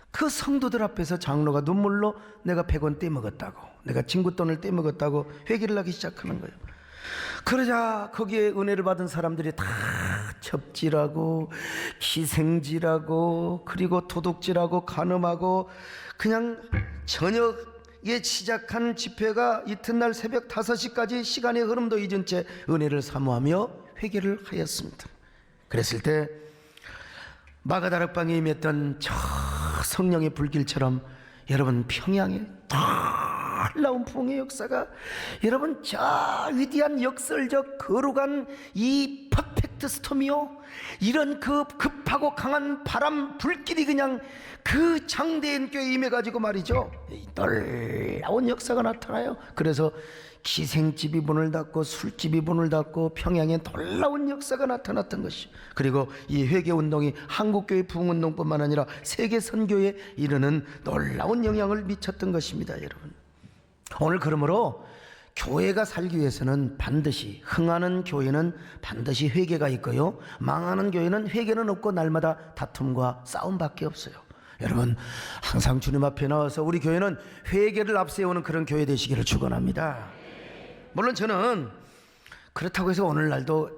그 성도들 앞에서 장로가 눈물로 내가 100원 떼먹었다고, 내가 친구 돈을 떼먹었다고 회개를 하기 시작하는 거예요. 그러자 거기에 은혜를 받은 사람들이 다 첩질하고 기생질하고 그리고 도둑질하고 간음하고 그냥 저녁에 시작한 집회가 이튿날 새벽 5시까지 시간의 흐름도 잊은 채 은혜를 사모하며 회개를 하였습니다. 그랬을 때 마가다락방에 임했던 저 성령의 불길처럼 여러분 평양에 놀라운 부흥의 역사가 여러분 저 위대한 역설적 거룩한 이 퍼펙트 스톰이요 이런 그 급하고 강한 바람 불길이 그냥 그 장대인 교회에 임해가지고 말이죠 놀라운 역사가 나타나요. 그래서 기생집이 문을 닫고 술집이 문을 닫고 평양에 놀라운 역사가 나타났던 것이 그리고 이 회개운동이 한국교회 부흥운동뿐만 아니라 세계 선교에 이르는 놀라운 영향을 미쳤던 것입니다. 여러분 오늘 그러므로 교회가 살기 위해서는 반드시 흥하는 교회는 반드시 회개가 있고요 망하는 교회는 회개는 없고 날마다 다툼과 싸움밖에 없어요. 여러분 항상 주님 앞에 나와서 우리 교회는 회개를 앞세우는 그런 교회 되시기를 축원합니다. 물론 저는 그렇다고 해서 오늘날도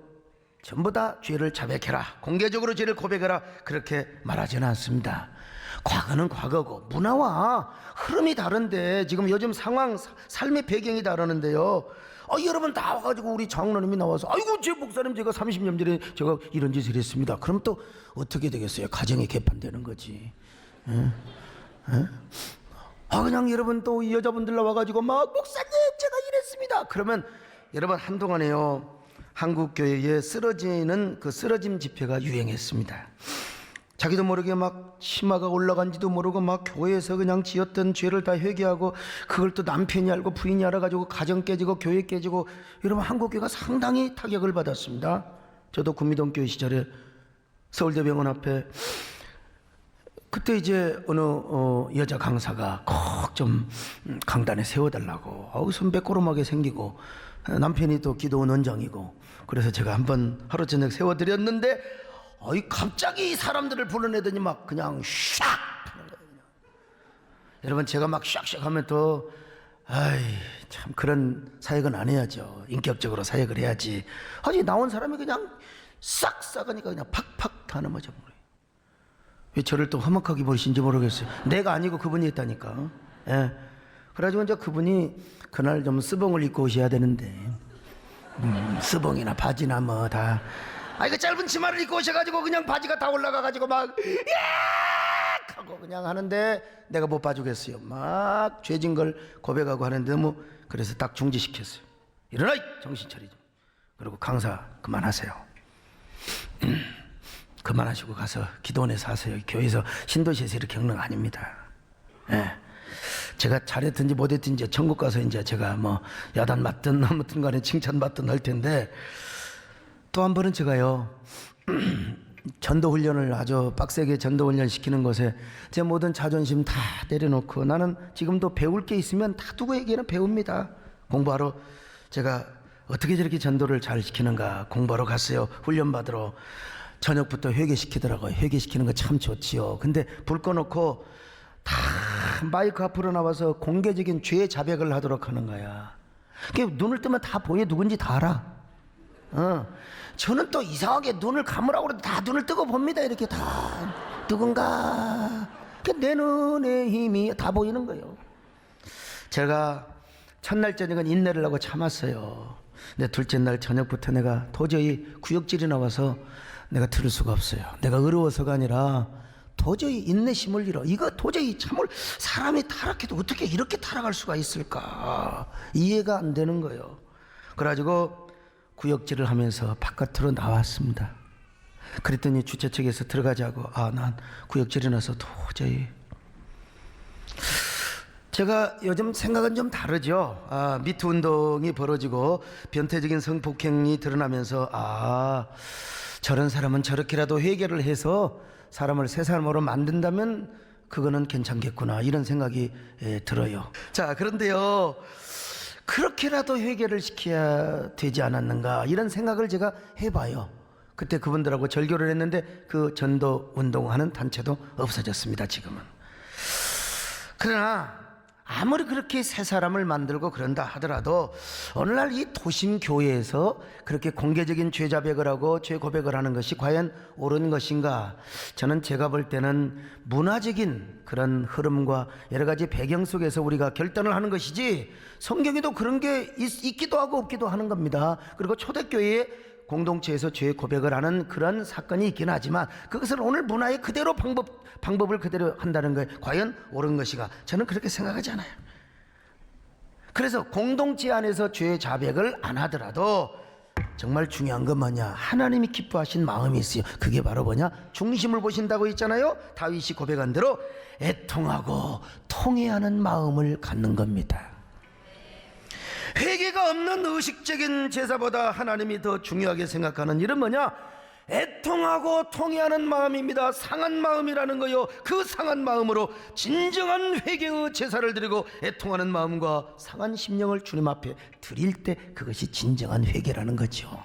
전부 다 죄를 자백해라 공개적으로 죄를 고백해라 그렇게 말하지는 않습니다. 과거는 과거고 문화와 흐름이 다른데 지금 요즘 상황 삶의 배경이 다르는데요 여러분 나와가지고 우리 장로님이 나와서 아이고 제 목사님 제가 30년 전에 제가 이런 짓을 했습니다. 그럼 또 어떻게 되겠어요? 가정이 개판되는 거지. 그냥 여러분 또 여자분들 나와가지고 막 목사님 제가 이랬습니다. 그러면 여러분 한동안에요 한국교회에 쓰러지는 그 쓰러짐 집회가 유행했습니다. 자기도 모르게 막 치마가 올라간지도 모르고 막 교회에서 그냥 지었던 죄를 다 회개하고 그걸 또 남편이 알고 부인이 알아가지고 가정 깨지고 교회 깨지고 여러분 한국교회가 상당히 타격을 받았습니다. 저도 구미동교회 시절에 서울대병원 앞에 그때 이제 어느 여자 강사가 꼭 좀 강단에 세워달라고 선배 꼬름하게 생기고 남편이 또 기도원 원장이고 그래서 제가 한번 하루 저녁 세워드렸는데 갑자기 사람들을 불러내더니 막 그냥 샥 하는 거예요. 여러분 제가 막 샥샥 하면 또 참 그런 사역은 안 해야죠. 인격적으로 사역을 해야지. 아니 나온 사람이 그냥 싹 싹하니까 그냥 팍팍 다 넘어져 버려요. 왜 저를 또 험악하게 보시는지 모르겠어요. 내가 아니고 그분이 했다니까. 예. 그래가지고 이제 그분이 그날 좀 스봉을 입고 오셔야 되는데 스봉이나 바지나 뭐 다 그 짧은 치마를 입고 오셔가지고 그냥 바지가 다 올라가가지고 막 야! 하고 그냥 하는데 내가 못 봐주겠어요. 막 죄진 걸 고백하고 하는데 뭐 그래서 딱 중지시켰어요. 일어나 정신 차리죠. 그리고 강사 그만하세요. 그만하시고 가서 기도원에서 하세요. 교회에서 신도시에서 이렇게 겪는 거 아닙니다. 예. 제가 잘했든지 못했든지 천국 가서 이제 제가 뭐 야단 맞든 아무튼 간에 칭찬 받든 할 텐데 또 한 번은 제가요 전도 훈련을 아주 빡세게 전도 훈련 시키는 것에 제 모든 자존심 다 내려놓고 나는 지금도 배울 게 있으면 다 누구에게나 배웁니다. 공부하러 제가 어떻게 저렇게 전도를 잘 시키는가 공부하러 갔어요. 훈련 받으러. 저녁부터 회개시키더라고요. 회개시키는 거 참 좋지요. 근데 불 꺼놓고 다 마이크 앞으로 나와서 공개적인 죄 자백을 하도록 하는 거야. 눈을 뜨면 다 보여. 누군지 다 알아. 저는 또 이상하게 눈을 감으라고 그래도 다 눈을 뜨고 봅니다. 이렇게 다 누군가 내 눈의 힘이 다 보이는 거예요. 제가 첫날 저녁은 인내를 하고 참았어요. 근데 둘째 날 저녁부터 내가 도저히 구역질이 나와서 내가 들을 수가 없어요. 내가 어려워서가 아니라 도저히 인내심을 잃어. 이거 도저히 참을 사람이 타락해도 어떻게 이렇게 타락할 수가 있을까 이해가 안 되는 거예요. 그래가지고 구역질을 하면서 바깥으로 나왔습니다. 그랬더니 주최 측에서 들어가자고 난 구역질이 나서 도저히 제가 요즘 생각은 좀 다르죠. 미투 운동이 벌어지고 변태적인 성폭행이 드러나면서 저런 사람은 저렇게라도 회개를 해서 사람을 새 사람으로 만든다면 그거는 괜찮겠구나 이런 생각이 들어요. 자 그런데요 그렇게라도 회개를 시켜야 되지 않았는가 이런 생각을 제가 해봐요. 그때 그분들하고 절교를 했는데 그 전도 운동하는 단체도 없어졌습니다. 지금은. 그러나 아무리 그렇게 새 사람을 만들고 그런다 하더라도 오늘날 이 도심 교회에서 그렇게 공개적인 죄 자백을 하고 죄 고백을 하는 것이 과연 옳은 것인가? 저는 제가 볼 때는 문화적인 그런 흐름과 여러 가지 배경 속에서 우리가 결단을 하는 것이지, 성경에도 그런 게 있기도 하고 없기도 하는 겁니다. 그리고 초대교회에 공동체에서 죄 고백을 하는 그런 사건이 있긴 하지만 그것을 오늘 문화의 그대로 방법을 그대로 한다는 게 과연 옳은 것이가? 저는 그렇게 생각하지 않아요. 그래서 공동체 안에서 죄 자백을 안 하더라도 정말 중요한 건 뭐냐? 하나님이 기뻐하신 마음이 있어요. 그게 바로 뭐냐? 중심을 보신다고 했잖아요. 다윗이 고백한 대로 애통하고 통회하는 마음을 갖는 겁니다. 회개가 없는 의식적인 제사보다 하나님이 더 중요하게 생각하는 일은 뭐냐? 애통하고 통회하는 마음입니다. 상한 마음이라는 거요. 그 상한 마음으로 진정한 회개의 제사를 드리고 애통하는 마음과 상한 심령을 주님 앞에 드릴 때 그것이 진정한 회개라는 거죠.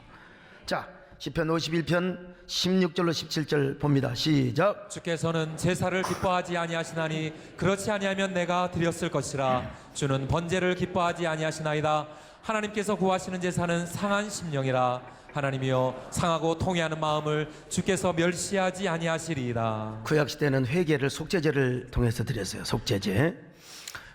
자, 시편 51편 16절로 17절 봅니다. 시작. 주께서는 제사를 기뻐하지 아니하시나니 그렇지 아니하면 내가 드렸을 것이라. 주는 번제를 기뻐하지 아니하시나이다. 하나님께서 구하시는 제사는 상한 심령이라. 하나님이여 상하고 통회하는 마음을 주께서 멸시하지 아니하시리이다. 구약시대는 회개를 속죄제를 통해서 드렸어요. 속죄제.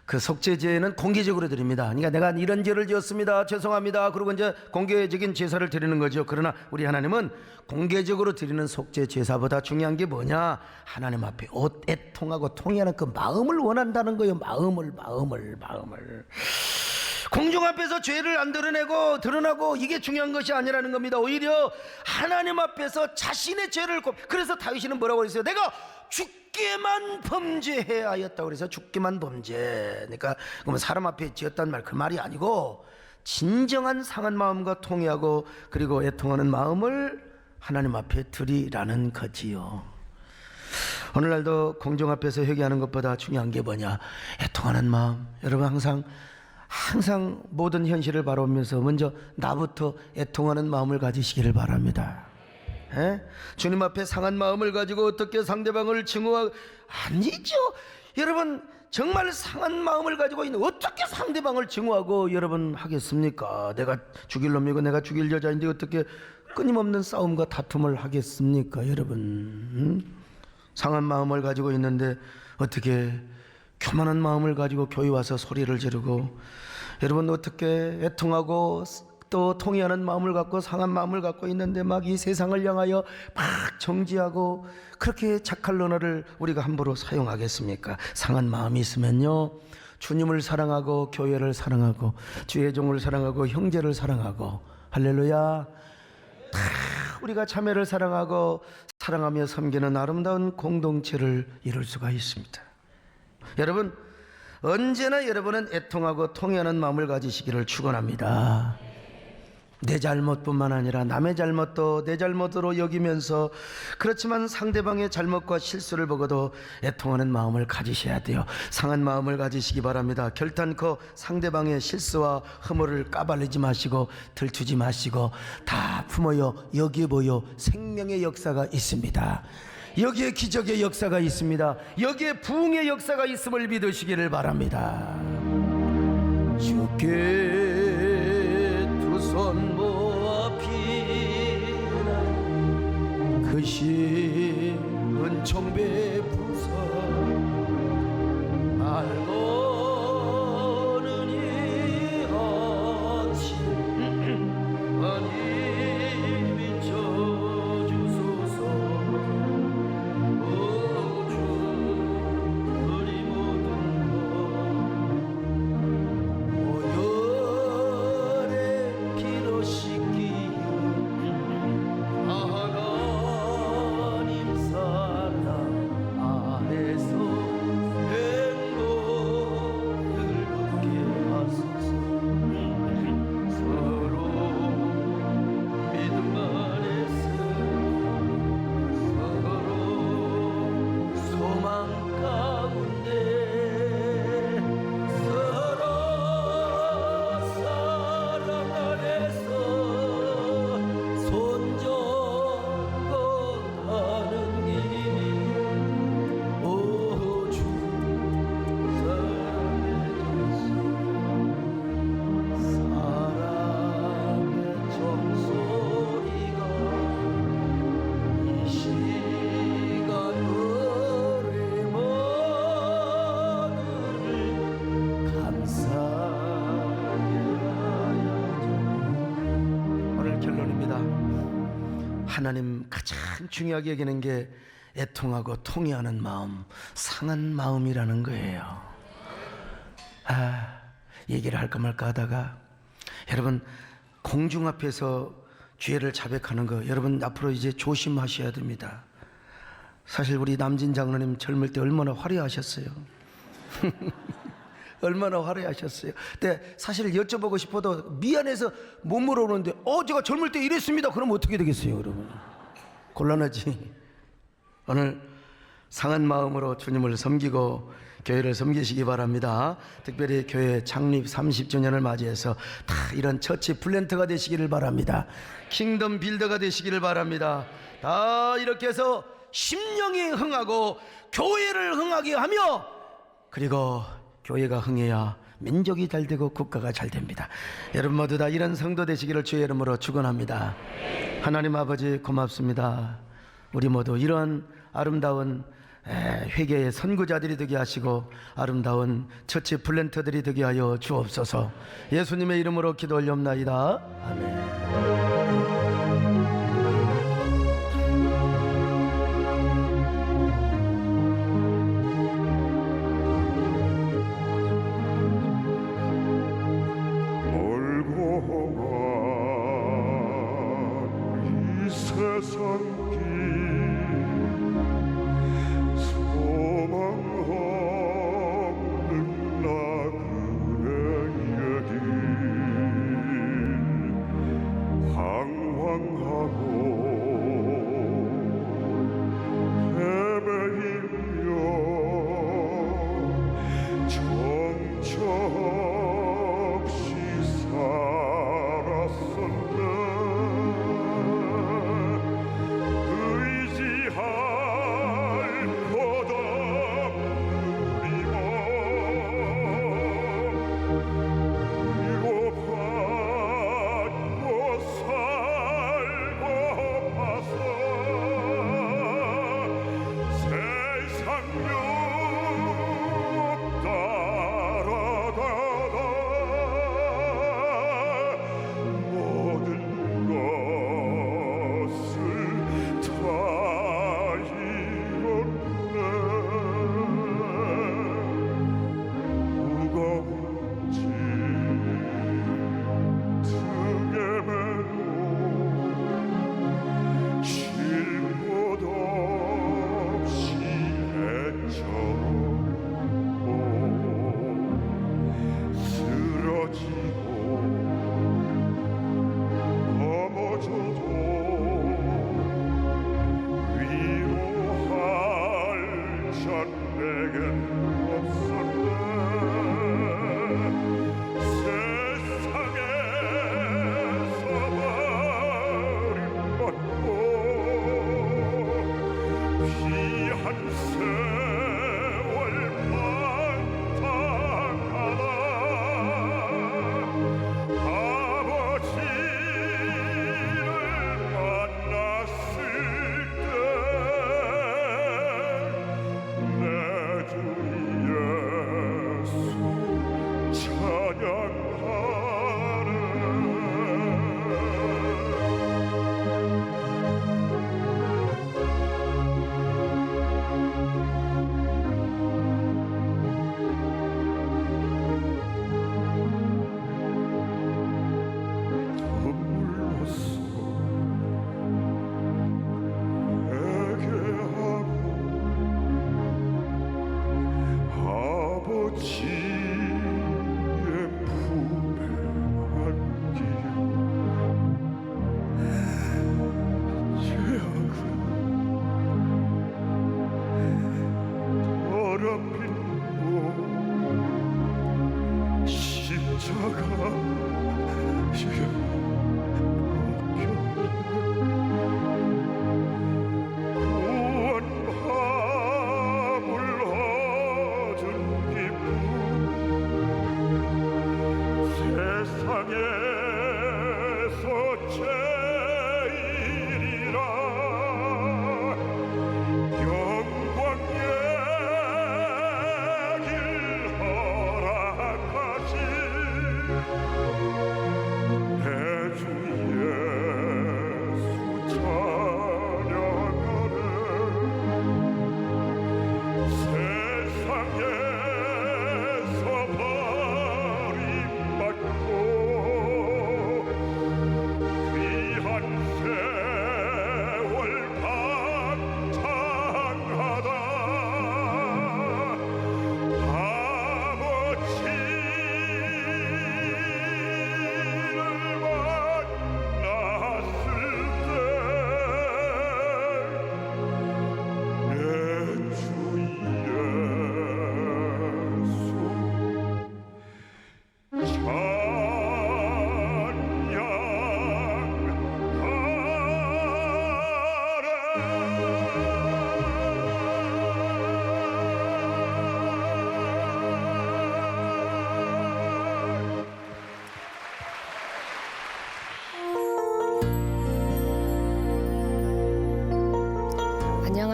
그 속죄제는 공개적으로 드립니다. 그러니까 내가 이런 죄를 지었습니다, 죄송합니다, 그리고 이제 공개적인 제사를 드리는 거죠. 그러나 우리 하나님은 공개적으로 드리는 속죄 제사보다 중요한 게 뭐냐? 하나님 앞에 애통하고 통회하는 그 마음을 원한다는 거예요. 마음을. 공중 앞에서 죄를 안 드러나고 이게 중요한 것이 아니라는 겁니다. 오히려 하나님 앞에서 자신의 죄를 그래서 다윗은 뭐라고 그랬어요? 내가 죽게만 범죄해야 하였다고 그래서 죽게만 범죄. 그러니까 그러면 사람 앞에 지었단 말, 그 말이 아니고 진정한 상한 마음과 통회하고 그리고 애통하는 마음을 하나님 앞에 드리라는 거지요. 오늘날도 공중 앞에서 회개하는 것보다 중요한 게 뭐냐? 애통하는 마음. 여러분 항상 모든 현실을 바라보면서 먼저 나부터 애통하는 마음을 가지시기를 바랍니다. 주님 앞에 상한 마음을 가지고 어떻게 상대방을 증오하고, 아니죠. 여러분 정말 상한 마음을 가지고 있는 어떻게 상대방을 증오하고 여러분 하겠습니까? 내가 죽일 놈이고 내가 죽일 여자인데 어떻게 끊임없는 싸움과 다툼을 하겠습니까? 여러분 상한 마음을 가지고 있는데 어떻게 교만한 마음을 가지고 교회 와서 소리를 지르고, 여러분 어떻게 애통하고 또 통회하는 마음을 갖고 상한 마음을 갖고 있는데 막 이 세상을 향하여 막 정지하고 그렇게 착할 언어를 우리가 함부로 사용하겠습니까? 상한 마음이 있으면요, 주님을 사랑하고 교회를 사랑하고 주의 종을 사랑하고 형제를 사랑하고, 할렐루야, 다 우리가 자매를 사랑하며 섬기는 아름다운 공동체를 이룰 수가 있습니다. 여러분 언제나 여러분은 애통하고 통회하는 마음을 가지시기를 축원합니다. 내 잘못뿐만 아니라 남의 잘못도 내 잘못으로 여기면서, 그렇지만 상대방의 잘못과 실수를 보고도 애통하는 마음을 가지셔야 돼요. 상한 마음을 가지시기 바랍니다. 결단코 상대방의 실수와 허물을 까발리지 마시고 들추지 마시고 다 품어요. 여기에 보여 생명의 역사가 있습니다. 여기에 기적의 역사가 있습니다. 여기에 부흥의 역사가 있음을 믿으시기를 바랍니다. 주께 두 손 모아 피나 그 시은 청배 부서 알고는 이 어찌 아니 비춰주소서. 오열의 피로 하나님 가장 중요하게 여기는 게 애통하고 통회하는 마음, 상한 마음이라는 거예요. 얘기를 할까 말까 하다가 여러분, 공중 앞에서 죄를 자백하는 거 여러분 앞으로 이제 조심하셔야 됩니다. 사실 우리 남진 장로님 젊을 때 얼마나 화려하셨어요. 얼마나 화려하셨어요. 근데 사실 여쭤보고 싶어도 미안해서 못 물어보는데 제가 젊을 때 이랬습니다. 그럼 어떻게 되겠어요, 여러분? 곤란하지. 오늘 상한 마음으로 주님을 섬기고 교회를 섬기시기 바랍니다. 특별히 교회 창립 30주년을 맞이해서 다 이런 처치 플랜트가 되시기를 바랍니다. 킹덤 빌더가 되시기를 바랍니다. 다 이렇게 해서 심령이 흥하고 교회를 흥하게 하며, 그리고 교회가 흥해야 민족이 잘 되고 국가가 잘 됩니다. 여러분 모두 다 이런 성도 되시기를 주의 이름으로 축원합니다. 하나님 아버지 고맙습니다. 우리 모두 이런 아름다운 회개의 선구자들이 되게 하시고 아름다운 처치 플랜터들이 되게 하여 주옵소서. 예수님의 이름으로 기도 올리옵나이다. 아멘.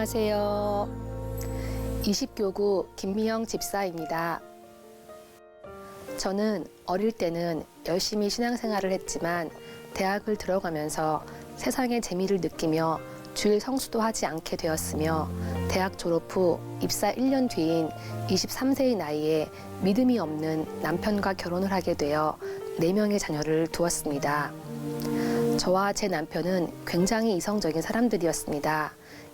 안녕하세요. 20교구 김미영 집사입니다. 저는 어릴 때는 열심히 신앙생활을 했지만 대학을 들어가면서 세상의 재미를 느끼며 주일 성수도 하지 않게 되었으며 대학 졸업 후 입사 1년 뒤인 23세의 나이에 믿음이 없는 남편과 결혼을 하게 되어 4명의 자녀를 두었습니다. 저와 제 남편은 굉장히 이성적인 사람들이었습니다.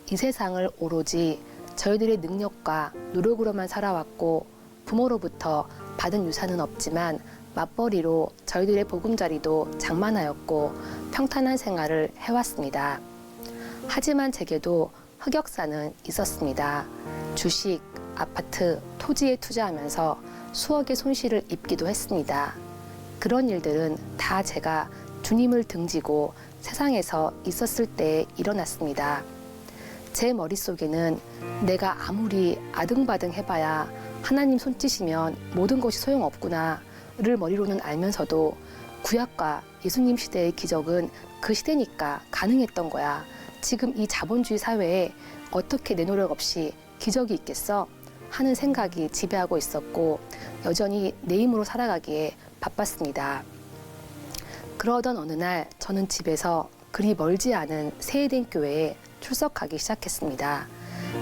이 세상을 오로지 저희들의 능력과 노력으로만 살아왔고 부모로부터 받은 유산은 없지만 맞벌이로 저희들의 보금자리도 장만하였고 평탄한 생활을 해왔습니다. 하지만 제게도 흑역사는 있었습니다. 주식, 아파트, 토지에 투자하면서 수억의 손실을 입기도 했습니다. 그런 일들은 다 제가 주님을 등지고 세상에서 있었을 때 일어났습니다. 제 머릿속에는 내가 아무리 아등바등 해봐야 하나님 손짓이면 모든 것이 소용없구나를 머리로는 알면서도 구약과 예수님 시대의 기적은 그 시대니까 가능했던 거야. 지금 이 자본주의 사회에 어떻게 내 노력 없이 기적이 있겠어? 하는 생각이 지배하고 있었고 여전히 내 힘으로 살아가기에 바빴습니다. 그러던 어느 날 저는 집에서 그리 멀지 않은 세해된 교회에 출석하기 시작했습니다.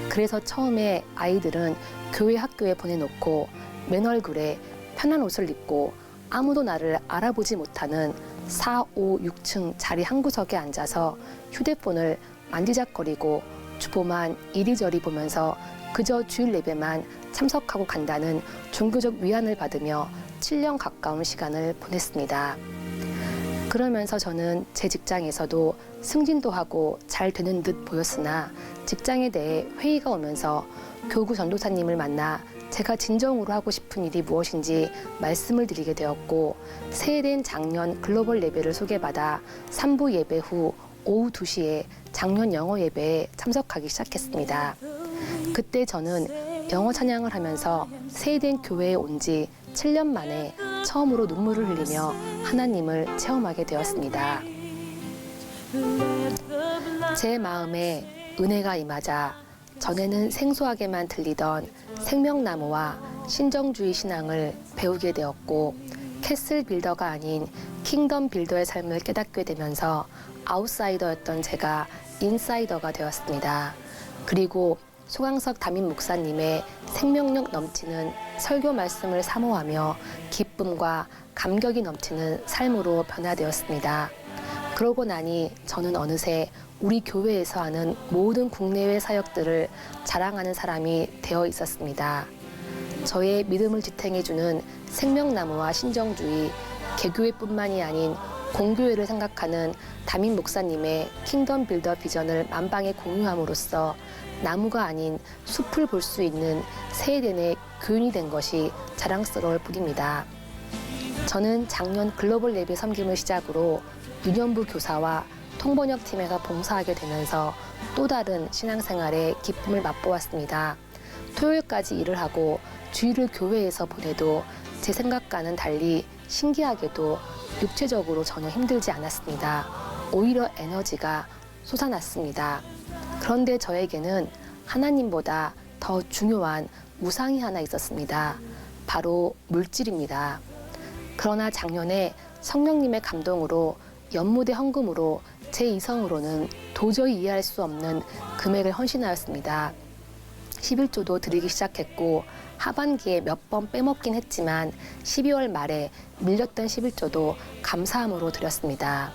그래서 처음에 아이들은 교회 학교에 보내놓고 맨 얼굴에 편한 옷을 입고 아무도 나를 알아보지 못하는 4, 5, 6층 자리 한 구석에 앉아서 휴대폰을 만지작거리고 주보만 이리저리 보면서 그저 주일 예배만 참석하고 간다는 종교적 위안을 받으며 7년 가까운 시간을 보냈습니다. 그러면서 저는 제 직장에서도 승진도 하고 잘 되는 듯 보였으나 직장에 대해 회의가 오면서 교구 전도사님을 만나 제가 진정으로 하고 싶은 일이 무엇인지 말씀을 드리게 되었고 새해된 작년 글로벌 예배를 소개받아 3부 예배 후 오후 2시에 작년 영어 예배에 참석하기 시작했습니다. 그때 저는 영어 찬양을 하면서 새해된 교회에 온 지 7년 만에 처음으로 눈물을 흘리며 하나님을 체험하게 되었습니다. 제 마음에 은혜가 임하자 전에는 생소하게만 들리던 생명나무와 신정주의 신앙을 배우게 되었고 캐슬 빌더가 아닌 킹덤 빌더의 삶을 깨닫게 되면서 아웃사이더였던 제가 인사이더가 되었습니다. 그리고 소강석 담임 목사님의 생명력 넘치는 설교 말씀을 사모하며 기쁨과 감격이 넘치는 삶으로 변화되었습니다. 그러고 나니 저는 어느새 우리 교회에서 하는 모든 국내외 사역들을 자랑하는 사람이 되어 있었습니다. 저의 믿음을 지탱해주는 생명나무와 신정주의, 개교회뿐만이 아닌 공교회를 생각하는 담임 목사님의 킹덤 빌더 비전을 만방에 공유함으로써 나무가 아닌 숲을 볼 수 있는 세해된의 교인이 된 것이 자랑스러울 뿐입니다. 저는 작년 글로벌 예배 섬김을 시작으로 유년부 교사와 통번역팀에서 봉사하게 되면서 또 다른 신앙생활의 기쁨을 맛보았습니다. 토요일까지 일을 하고 주일을 교회에서 보내도 제 생각과는 달리 신기하게도 육체적으로 전혀 힘들지 않았습니다. 오히려 에너지가 솟아났습니다. 그런데 저에게는 하나님보다 더 중요한 우상이 하나 있었습니다. 바로 물질입니다. 그러나 작년에 성령님의 감동으로 연무대 헌금으로 제 이성으로는 도저히 이해할 수 없는 금액을 헌신하였습니다. 11조도 드리기 시작했고 하반기에 몇 번 빼먹긴 했지만 12월 말에 밀렸던 11조도 감사함으로 드렸습니다.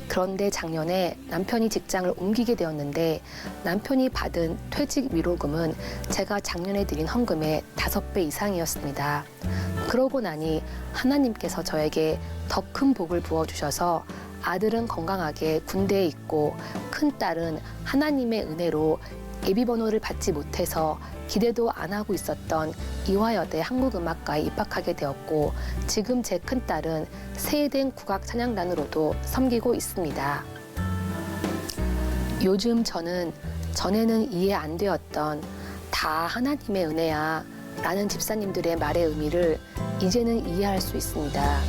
그런데 작년에 남편이 직장을 옮기게 되었는데 남편이 받은 퇴직 위로금은 제가 작년에 드린 헌금의 5배 이상이었습니다. 그러고 나니 하나님께서 저에게 더 큰 복을 부어주셔서 아들은 건강하게 군대에 있고 큰딸은 하나님의 은혜로 예비번호를 받지 못해서 기대도 안 하고 있었던 이화여대 한국음악과에 입학하게 되었고 지금 제 큰딸은 세해된 국악 찬양단으로도 섬기고 있습니다. 요즘 저는 전에는 이해 안 되었던 다 하나님의 은혜야 라는 집사님들의 말의 의미를 이제는 이해할 수 있습니다.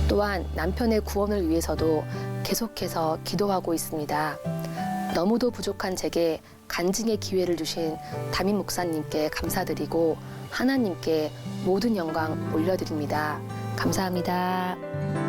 또한 남편의 구원을 위해서도 계속해서 기도하고 있습니다. 너무도 부족한 제게 간증의 기회를 주신 담임 목사님께 감사드리고 하나님께 모든 영광 올려드립니다. 감사합니다.